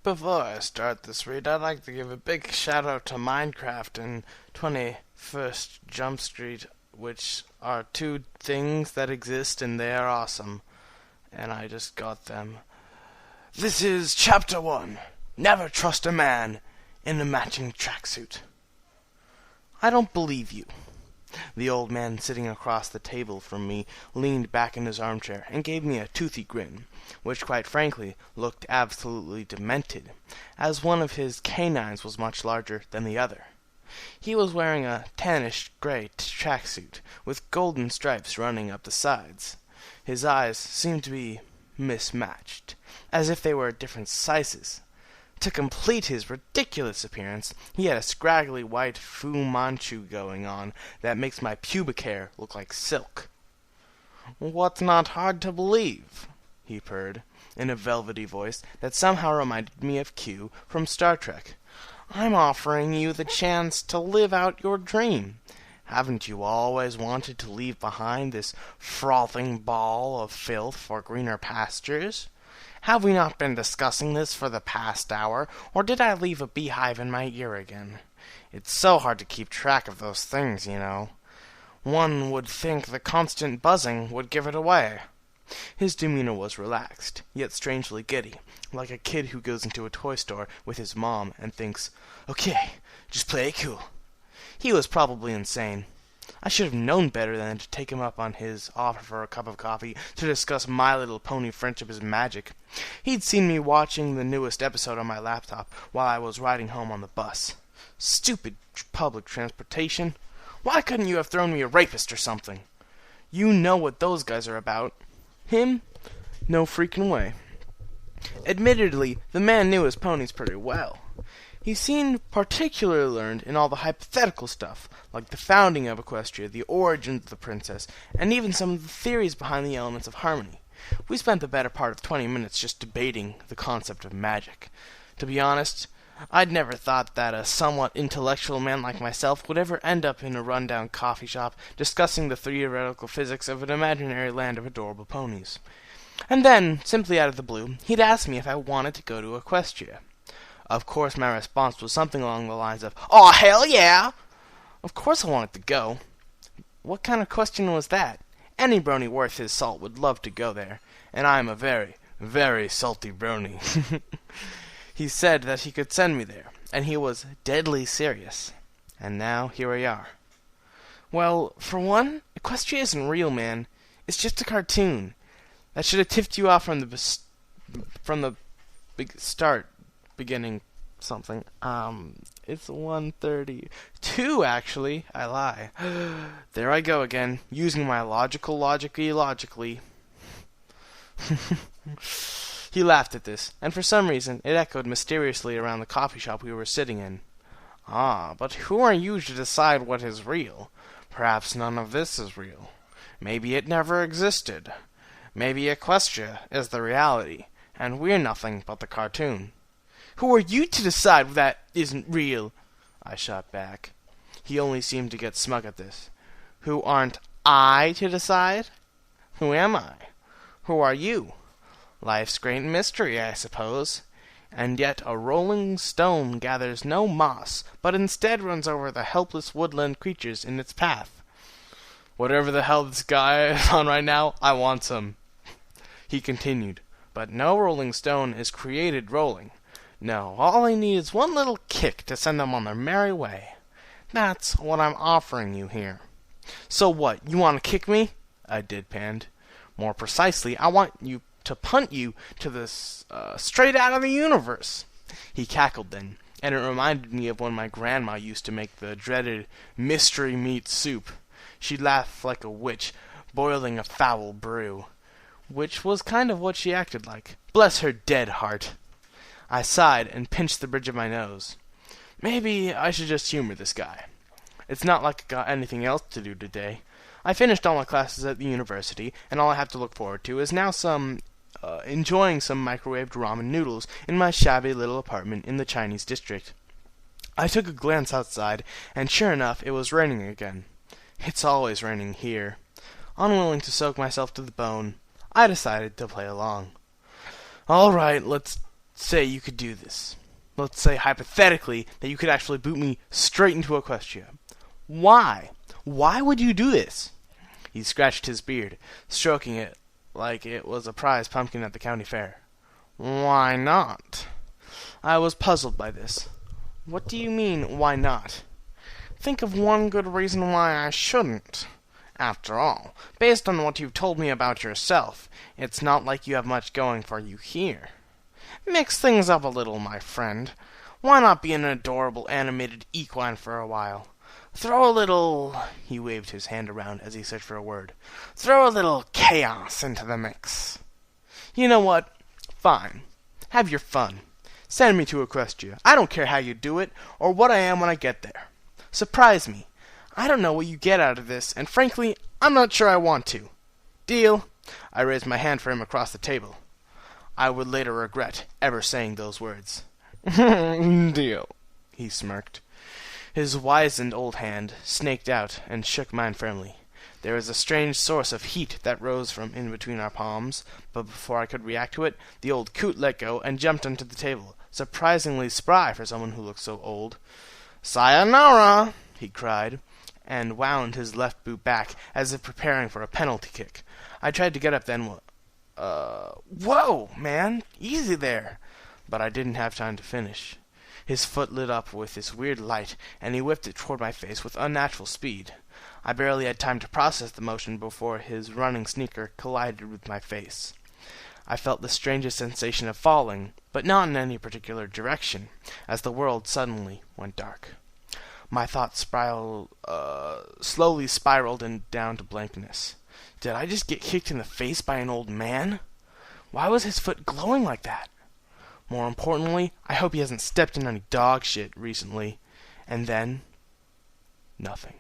before I start this read, I'd like to give a big shout out to Minecraft and 21st Jump Street, which are two things that exist and they are awesome. And I just got them. This is Chapter 1. Never trust a man in a matching tracksuit. I don't believe you. The old man sitting across the table from me leaned back in his armchair and gave me a toothy grin, which quite frankly looked absolutely demented, as one of his canines was much larger than the other. He was wearing a tannish gray tracksuit with golden stripes running up the sides. His eyes seemed to be mismatched, as if they were different sizes. To complete his ridiculous appearance, he had a scraggly white Fu Manchu going on that makes my pubic hair look like silk. "What's not hard to believe?" he purred, in a velvety voice that somehow reminded me of Q from Star Trek. "I'm offering you the chance to live out your dream. Haven't you always wanted to leave behind this frothing ball of filth for greener pastures? Have we not been discussing this for the past hour, or did I leave a beehive in my ear again? It's so hard to keep track of those things, you know. One would think the constant buzzing would give it away." His demeanor was relaxed, yet strangely giddy, like a kid who goes into a toy store with his mom and thinks, "Okay, just play it cool." He was probably insane. I should have known better than to take him up on his offer for a cup of coffee to discuss My Little Pony Friendship is Magic. He'd seen me watching the newest episode on my laptop while I was riding home on the bus. Stupid public transportation. Why couldn't you have thrown me a rapist or something? You know what those guys are about. Him? No freaking way. Admittedly, the man knew his ponies pretty well. He seemed particularly learned in all the hypothetical stuff, like the founding of Equestria, the origins of the princess, and even some of the theories behind the elements of harmony. We spent the better part of 20 minutes just debating the concept of magic. To be honest, I'd never thought that a somewhat intellectual man like myself would ever end up in a rundown coffee shop discussing the theoretical physics of an imaginary land of adorable ponies. And then, simply out of the blue, he'd asked me if I wanted to go to Equestria. Of course, my response was something along the lines of, "Aw, hell yeah!" Of course I wanted to go. What kind of question was that? Any brony worth his salt would love to go there, and I am a very, very salty brony. He said that he could send me there, and he was deadly serious. And now, here we are. Well, for one, Equestria isn't real, man. It's just a cartoon. That should have tipped you off from the beginning something. It's 1:32, actually. I lie. There I go again, using my logically. He laughed at this, and for some reason it echoed mysteriously around the coffee shop we were sitting in. "Ah, but who are you to decide what is real? Perhaps none of this is real. Maybe it never existed. Maybe Equestria is the reality, and we're nothing but the cartoon." "Who are you to decide that isn't real?" I shot back. He only seemed to get smug at this. "Who aren't I to decide? Who am I? Who are you? Life's great mystery, I suppose. And yet a rolling stone gathers no moss, but instead runs over the helpless woodland creatures in its path. Whatever the hell this guy is on right now, I want some." He continued, "But no rolling stone is created rolling. No, all I need is one little kick to send them on their merry way. That's what I'm offering you here." "So what, you want to kick me?" I deadpanned. "More precisely, I want you to punt you to the straight out of the universe." He cackled then, and it reminded me of when my grandma used to make the dreaded mystery meat soup. She'd laugh like a witch boiling a foul brew, which was kind of what she acted like. Bless her dead heart. I sighed and pinched the bridge of my nose. Maybe I should just humor this guy. It's not like I got anything else to do today. I finished all my classes at the university, and all I have to look forward to is now enjoying some microwaved ramen noodles in my shabby little apartment in the Chinese district. I took a glance outside, and sure enough, it was raining again. It's always raining here. Unwilling to soak myself to the bone, I decided to play along. "All right, let's say you could do this. Let's say hypothetically that you could actually boot me straight into Equestria. Why? Why would you do this? He scratched his beard, stroking it like it was a prize pumpkin at the county fair. Why not? I was puzzled by this. What do you mean, why not? Think of one good reason why I shouldn't. After all, based on what you've told me about yourself, it's not like you have much going for you here. Mix things up a little, my friend. Why not be an adorable animated equine for a while? Throw a little... He waved his hand around as he searched for a word. Throw a little chaos into the mix. You know what? Fine. Have your fun. Send me to Equestria. I don't care how you do it, or what I am when I get there. Surprise me. I don't know what you get out of this, and frankly, I'm not sure I want to. Deal? I raised my hand for him across the table. I would later regret ever saying those words. Deal, he smirked. His wizened old hand snaked out and shook mine firmly. There was a strange source of heat that rose from in between our palms, but before I could react to it, the old coot let go and jumped onto the table, surprisingly spry for someone who looked so old. Sayonara, he cried, and wound his left boot back as if preparing for a penalty kick. I tried to get up then. Whoa, man, easy there. But I didn't have time to finish. His foot lit up with this weird light, and he whipped it toward my face with unnatural speed. I barely had time to process the motion before his running sneaker collided with my face. I felt the strangest sensation of falling, but not in any particular direction, as the world suddenly went dark. My thoughts slowly spiraled down to blankness. Did I just get kicked in the face by an old man? Why was his foot glowing like that? More importantly, I hope he hasn't stepped in any dog shit recently. And then, nothing.